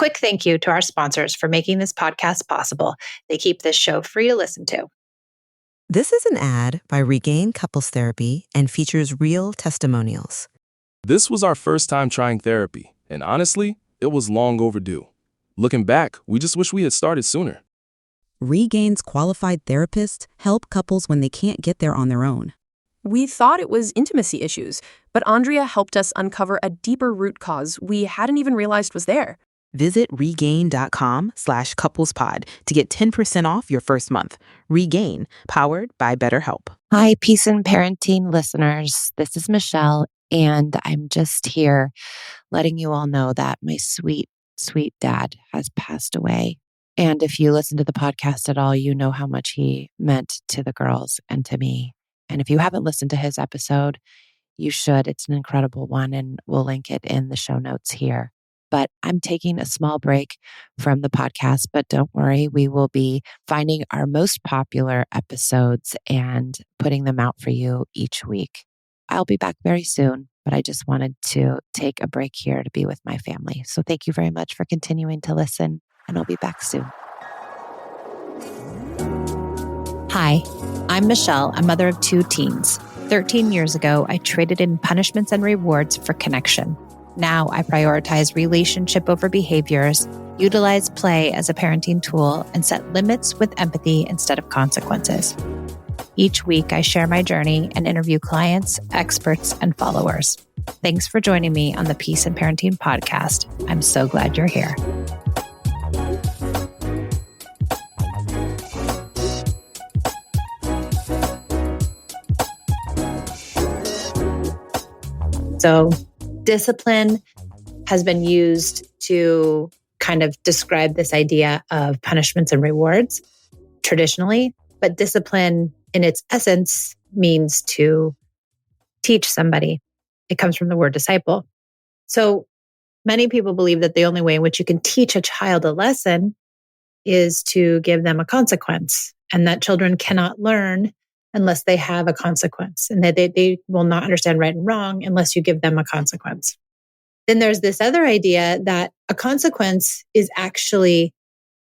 A quick thank you to our sponsors for making this podcast possible. They keep this show free to listen to. This is an ad by Regain Couples Therapy and features real testimonials. This was our first time trying therapy, and honestly, it was long overdue. Looking back, we just wish we had started sooner. Regain's qualified therapists help couples when they can't get there on their own. We thought it was intimacy issues, but Andrea helped us uncover a deeper root cause we hadn't even realized was there. Visit regain.com/couplespod to get 10% off your first month. Regain, powered by BetterHelp. Hi, Peace and Parenting listeners. This is Michelle, and I'm just here letting you all know that my sweet, sweet dad has passed away. And if you listen to the podcast at all, you know how much he meant to the girls and to me. And if you haven't listened to his episode, you should. It's an incredible one, and we'll link it in the show notes here. But I'm taking a small break from the podcast, but don't worry, we will be finding our most popular episodes and putting them out for you each week. I'll be back very soon, but I just wanted to take a break here to be with my family. So thank you very much for continuing to listen, and I'll be back soon. Hi, I'm Michelle, a mother of 2 teens. 13 years ago, I traded in punishments and rewards for connection. Now I prioritize relationship over behaviors, utilize play as a parenting tool, and set limits with empathy instead of consequences. Each week, I share my journey and interview clients, experts, and followers. Thanks for joining me on the Peace and Parenting podcast. I'm so glad you're here. So discipline has been used to kind of describe this idea of punishments and rewards traditionally, but discipline in its essence means to teach somebody. It comes from the word disciple. So many people believe that the only way in which you can teach a child a lesson is to give them a consequence, and that children cannot learn unless they have a consequence, and that they will not understand right and wrong unless you give them a consequence. Then there's this other idea that a consequence is actually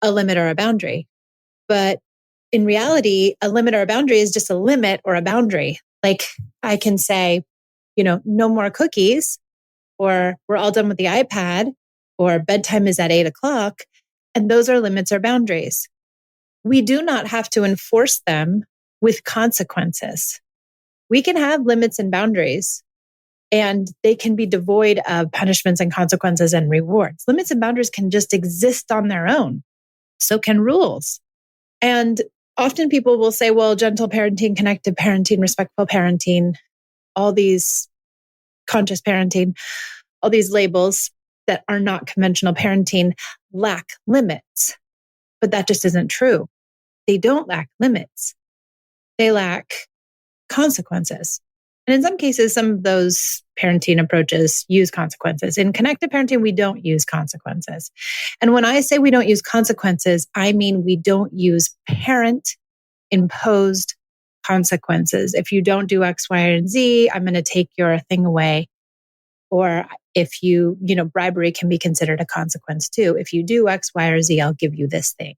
a limit or a boundary. But in reality, a limit or a boundary is just a limit or a boundary. Like I can say, no more cookies, or we're all done with the iPad, or bedtime is at 8:00. And those are limits or boundaries. We do not have to enforce them with consequences. We can have limits and boundaries, and they can be devoid of punishments and consequences and rewards. Limits and boundaries can just exist on their own. So can rules. And often people will say, well, gentle parenting, connected parenting, respectful parenting, all these conscious parenting, all these labels that are not conventional parenting lack limits. But that just isn't true. They don't lack limits. They lack consequences. And in some cases, some of those parenting approaches use consequences. In connected parenting, we don't use consequences. And when I say we don't use consequences, I mean we don't use parent-imposed consequences. If you don't do X, Y, and Z, I'm going to take your thing away. Or if bribery can be considered a consequence too. If you do X, Y, or Z, I'll give you this thing.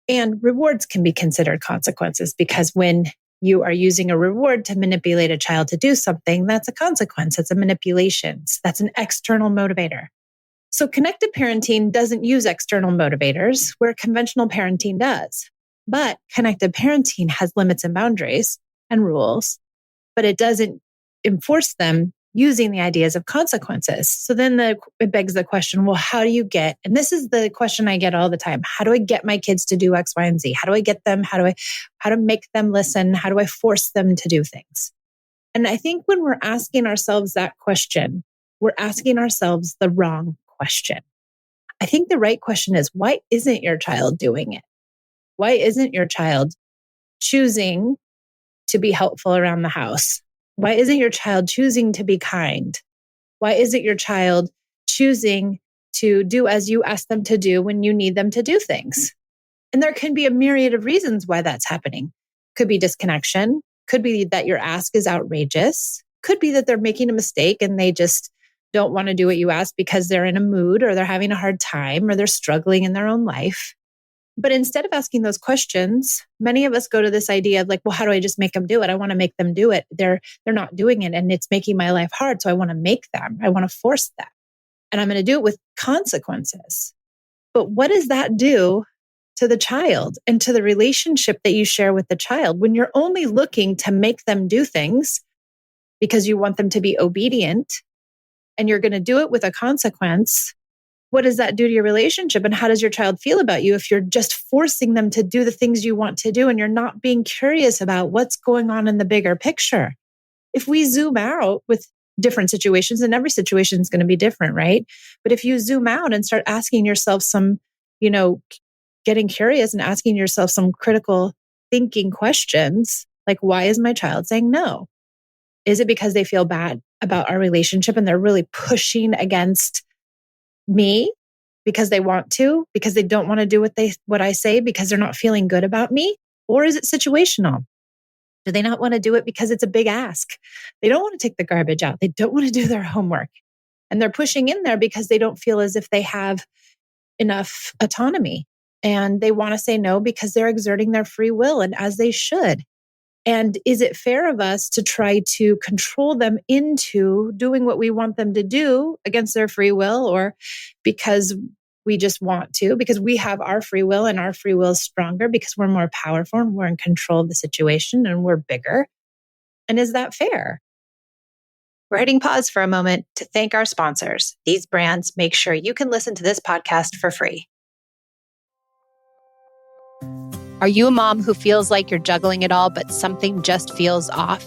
And rewards can be considered consequences, because when you are using a reward to manipulate a child to do something, that's a consequence. It's a manipulation. That's an external motivator. So connected parenting doesn't use external motivators, where conventional parenting does. But connected parenting has limits and boundaries and rules, but it doesn't enforce them using the ideas of consequences. So then it begs the question, well, how do you get, and this is the question I get all the time, how do I get my kids to do X, Y, and Z? How do I get them? How to make them listen? How do I force them to do things? And I think when we're asking ourselves that question, we're asking ourselves the wrong question. I think the right question is, why isn't your child doing it? Why isn't your child choosing to be helpful around the house? Why isn't your child choosing to be kind? Why isn't your child choosing to do as you ask them to do when you need them to do things? And there can be a myriad of reasons why that's happening. Could be disconnection. Could be that your ask is outrageous. Could be that they're making a mistake and they just don't want to do what you ask because they're in a mood or they're having a hard time or they're struggling in their own life. But instead of asking those questions, many of us go to this idea of like, well, how do I just make them do it? I want to make them do it. They're not doing it and it's making my life hard. So I want to make them. I want to force them. And I'm going to do it with consequences. But what does that do to the child and to the relationship that you share with the child when you're only looking to make them do things because you want them to be obedient and you're going to do it with a consequence? What does that do to your relationship? And how does your child feel about you if you're just forcing them to do the things you want to do and you're not being curious about what's going on in the bigger picture? If we zoom out with different situations, and every situation is going to be different, right? But if you zoom out and start asking yourself some, getting curious and asking yourself some critical thinking questions, like, why is my child saying no? Is it because they feel bad about our relationship and they're really pushing against me because they want to, because they don't want to do what I say, because they're not feeling good about me? Or is it situational? Do they not want to do it because it's a big ask? They don't want to take the garbage out. They don't want to do their homework. And they're pushing in there because they don't feel as if they have enough autonomy. And they want to say no because they're exerting their free will, and as they should. And is it fair of us to try to control them into doing what we want them to do against their free will, or because we just want to, because we have our free will and our free will is stronger because we're more powerful and we're in control of the situation and we're bigger? And is that fair? We're hitting pause for a moment to thank our sponsors. These brands make sure you can listen to this podcast for free. Are you a mom who feels like you're juggling it all, but something just feels off?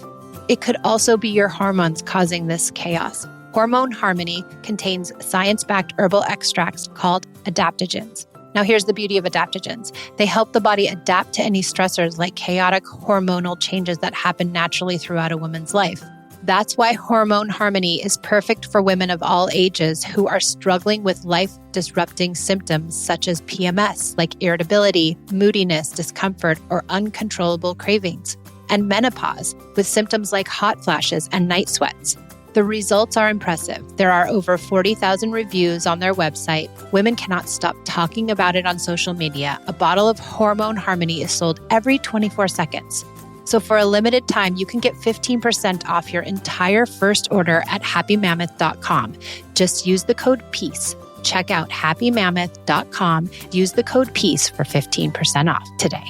It could also be your hormones causing this chaos. Hormone Harmony contains science-backed herbal extracts called adaptogens. Now, here's the beauty of adaptogens. They help the body adapt to any stressors like chaotic hormonal changes that happen naturally throughout a woman's life. That's why Hormone Harmony is perfect for women of all ages who are struggling with life-disrupting symptoms such as PMS, like irritability, moodiness, discomfort, or uncontrollable cravings, and menopause with symptoms like hot flashes and night sweats. The results are impressive. There are over 40,000 reviews on their website. Women cannot stop talking about it on social media. A bottle of Hormone Harmony is sold every 24 seconds. So for a limited time, you can get 15% off your entire first order at happymammoth.com. Just use the code PEACE. Check out happymammoth.com. Use the code PEACE for 15% off today.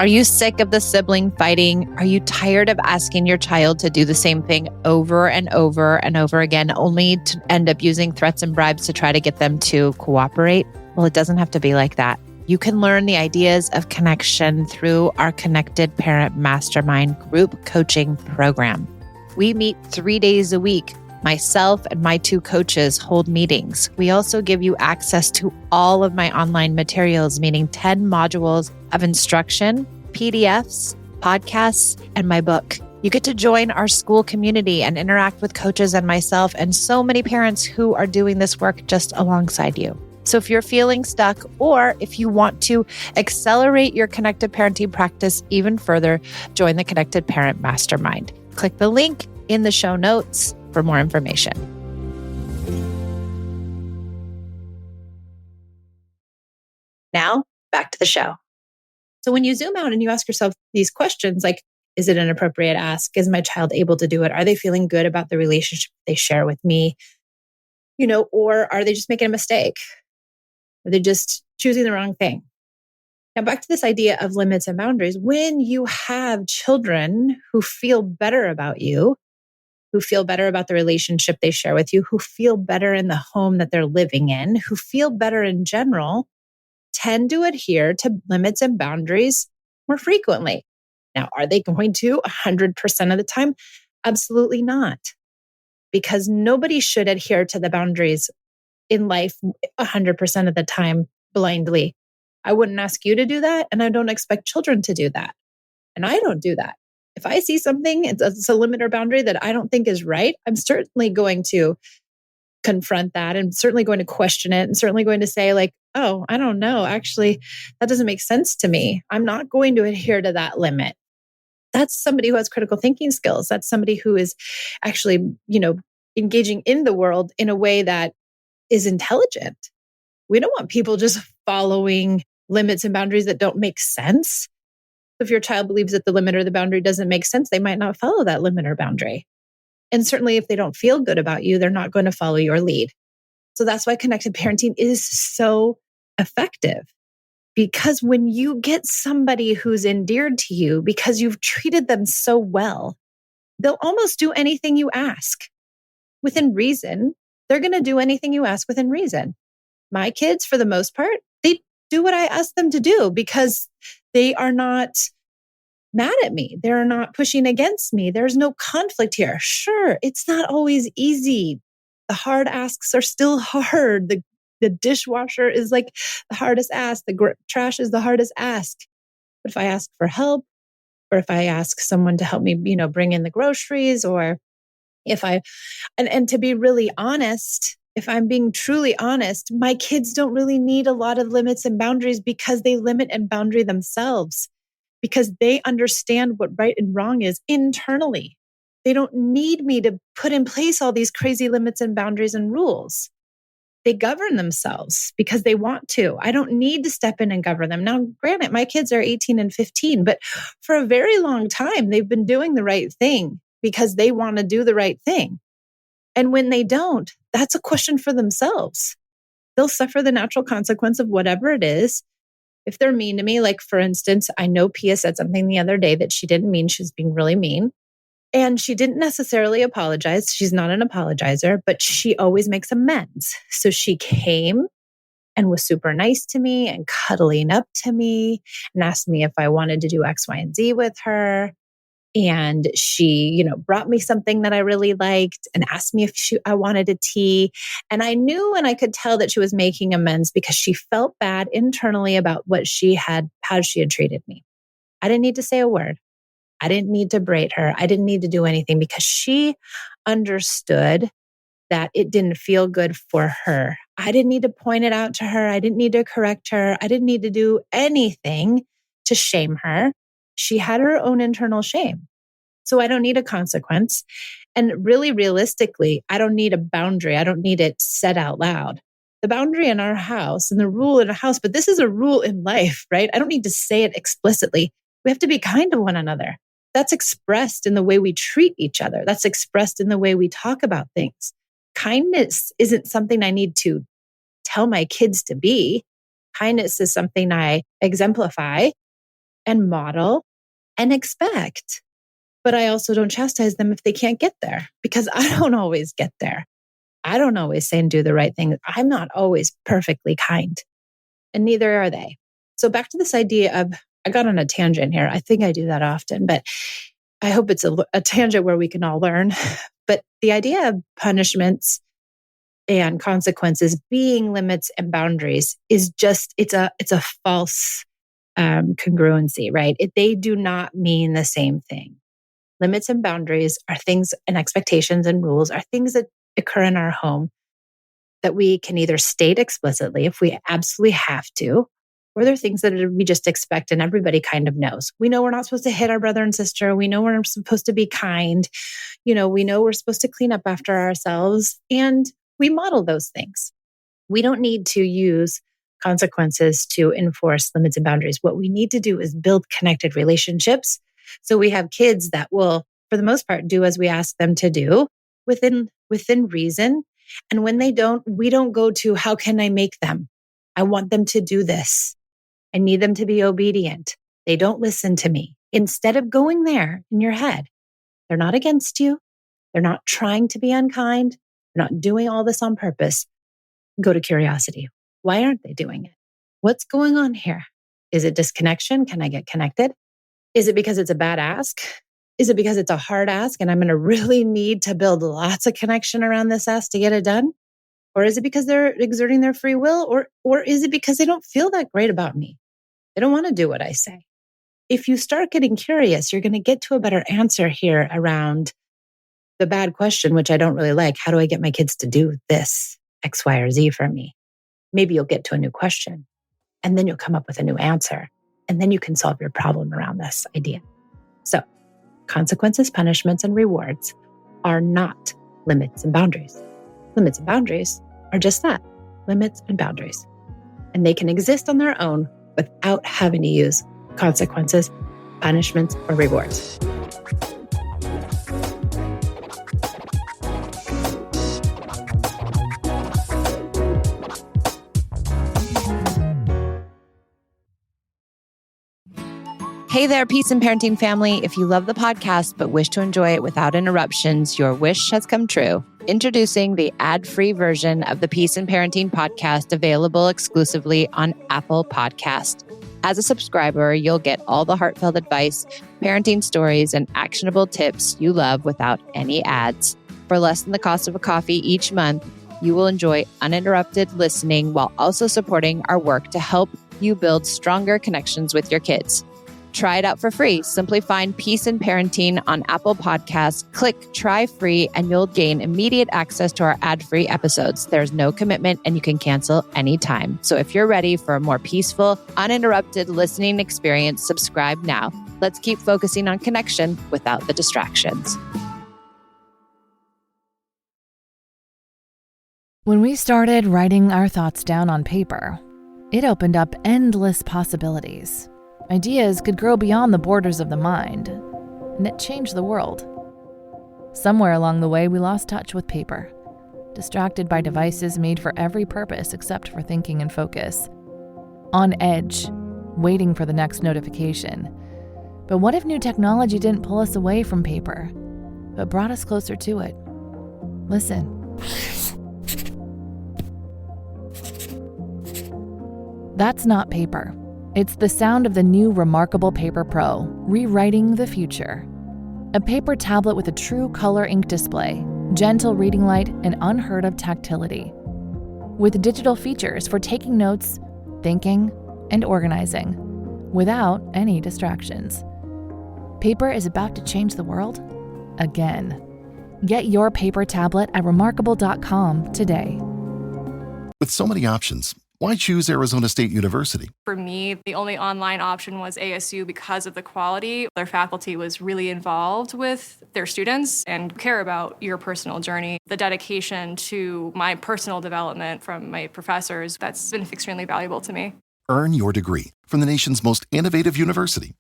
Are you sick of the sibling fighting? Are you tired of asking your child to do the same thing over and over and over again, only to end up using threats and bribes to try to get them to cooperate? Well, it doesn't have to be like that. You can learn the ideas of connection through our Connected Parent Mastermind group coaching program. We meet 3 days a week. Myself and my 2 coaches hold meetings. We also give you access to all of my online materials, meaning 10 modules of instruction, PDFs, podcasts, and my book. You get to join our school community and interact with coaches and myself and so many parents who are doing this work just alongside you. So if you're feeling stuck, or if you want to accelerate your connected parenting practice even further, join the Connected Parent Mastermind. Click the link in the show notes for more information. Now, back to the show. So when you zoom out and you ask yourself these questions, like, is it an appropriate ask? Is my child able to do it? Are they feeling good about the relationship they share with me? Or are they just making a mistake? Are they just choosing the wrong thing? Now, back to this idea of limits and boundaries. When you have children who feel better about you, who feel better about the relationship they share with you, who feel better in the home that they're living in, who feel better in general, tend to adhere to limits and boundaries more frequently. Now, are they going to 100% of the time? Absolutely not. Because nobody should adhere to the boundaries in life 100% of the time blindly. I wouldn't ask you to do that, and I don't expect children to do that. And I don't do that. If I see something, it's a limit or boundary that I don't think is right, I'm certainly going to confront that and certainly going to question it and certainly going to say like, oh, I don't know. Actually, that doesn't make sense to me. I'm not going to adhere to that limit. That's somebody who has critical thinking skills. That's somebody who is actually, engaging in the world in a way that is intelligent. We don't want people just following limits and boundaries that don't make sense. If your child believes that the limit or the boundary doesn't make sense, they might not follow that limit or boundary. And certainly if they don't feel good about you, they're not going to follow your lead. So that's why connected parenting is so effective. Because when you get somebody who's endeared to you because you've treated them so well, they'll almost do anything you ask within reason. They're going to do anything you ask within reason. My kids, for the most part, they do what I ask them to do because they are not mad at me. They're not pushing against me. There's no conflict here. Sure, it's not always easy. The hard asks are still hard. The dishwasher is like the hardest ask. The trash is the hardest ask. But if I ask for help, or if I ask someone to help me, bring in the groceries, or if and to be really honest, if I'm being truly honest, my kids don't really need a lot of limits and boundaries because they limit and boundary themselves, because they understand what right and wrong is internally. They don't need me to put in place all these crazy limits and boundaries and rules. They govern themselves because they want to. I don't need to step in and govern them. Now, granted, my kids are 18 and 15, but for a very long time, they've been doing the right thing because they want to do the right thing. And when they don't, that's a question for themselves. They'll suffer the natural consequence of whatever it is. If they're mean to me, like for instance, I know Pia said something the other day that she didn't mean. She was being really mean. And she didn't necessarily apologize. She's not an apologizer, but she always makes amends. So she came and was super nice to me and cuddling up to me and asked me if I wanted to do X, Y, and Z with her. And she, brought me something that I really liked and asked me if I wanted a tea. And I knew and I could tell that she was making amends because she felt bad internally about how she had treated me. I didn't need to say a word. I didn't need to berate her. I didn't need to do anything because she understood that it didn't feel good for her. I didn't need to point it out to her. I didn't need to correct her. I didn't need to do anything to shame her. She had her own internal shame. So I don't need a consequence. And really realistically, I don't need a boundary. I don't need it said out loud. The boundary in our house and the rule in a house, but this is a rule in life, right? I don't need to say it explicitly. We have to be kind to one another. That's expressed in the way we treat each other. That's expressed in the way we talk about things. Kindness isn't something I need to tell my kids to be. Kindness is something I exemplify and model and expect. But I also don't chastise them if they can't get there because I don't always get there. I don't always say and do the right thing. I'm not always perfectly kind, and neither are they. So back to this idea of, I got on a tangent here. I think I do that often, but I hope it's a tangent where we can all learn. But the idea of punishments and consequences being limits and boundaries is just, it's a false congruency, right? They do not mean the same thing. Limits and boundaries are things, and expectations and rules are things that occur in our home that we can either state explicitly if we absolutely have to, or they're things that we just expect and everybody kind of knows. We know we're not supposed to hit our brother and sister. We know we're supposed to be kind. We know we're supposed to clean up after ourselves, and we model those things. We don't need to use consequences to enforce limits and boundaries. What we need to do is build connected relationships. So we have kids that will, for the most part, do as we ask them to do within reason. And when they don't, we don't go to, how can I make them? I want them to do this. I need them to be obedient. They don't listen to me. Instead of going there in your head, they're not against you. They're not trying to be unkind. They're not doing all this on purpose. Go to curiosity. Why aren't they doing it? What's going on here? Is it disconnection? Can I get connected? Is it because it's a bad ask? Is it because it's a hard ask and I'm going to really need to build lots of connection around this ask to get it done? Or is it because they're exerting their free will? Or is it because they don't feel that great about me? They don't want to do what I say. If you start getting curious, you're going to get to a better answer here around the bad question, which I don't really like. How do I get my kids to do this X, Y, or Z for me? Maybe you'll get to a new question and then you'll come up with a new answer. And then you can solve your problem around this idea. So consequences, punishments, and rewards are not limits and boundaries. Limits and boundaries are just that, limits and boundaries. And they can exist on their own without having to use consequences, punishments, or rewards. Hey there, Peace and Parenting family. If you love the podcast but wish to enjoy it without interruptions, your wish has come true. Introducing the ad-free version of the Peace and Parenting podcast, available exclusively on Apple Podcast. As a subscriber, you'll get all the heartfelt advice, parenting stories, and actionable tips you love without any ads. For less than the cost of a coffee each month, you will enjoy uninterrupted listening while also supporting our work to help you build stronger connections with your kids. Try it out for free. Simply find Peace and Parenting on Apple Podcasts, click Try Free, and you'll gain immediate access to our ad-free episodes. There's no commitment and you can cancel anytime. So if you're ready for a more peaceful, uninterrupted listening experience, subscribe now. Let's keep focusing on connection without the distractions. When we started writing our thoughts down on paper, it opened up endless possibilities. Ideas could grow beyond the borders of the mind, and it changed the world. Somewhere along the way, we lost touch with paper, distracted by devices made for every purpose except for thinking and focus. On edge, waiting for the next notification. But what if new technology didn't pull us away from paper, but brought us closer to it? Listen. That's not paper. It's the sound of the new Remarkable Paper Pro, rewriting the future. A paper tablet with a true color ink display, gentle reading light, and unheard of tactility. With digital features for taking notes, thinking, and organizing, without any distractions. Paper is about to change the world again. Get your paper tablet at remarkable.com today. With so many options, why choose Arizona State University? For me, the only online option was ASU because of the quality. Their faculty was really involved with their students and care about your personal journey. The dedication to my personal development from my professors, that's been extremely valuable to me. Earn your degree from the nation's most innovative university.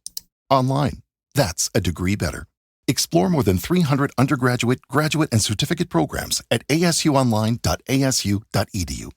Online. That's a degree better. Explore more than 300 undergraduate, graduate, and certificate programs at asuonline.asu.edu.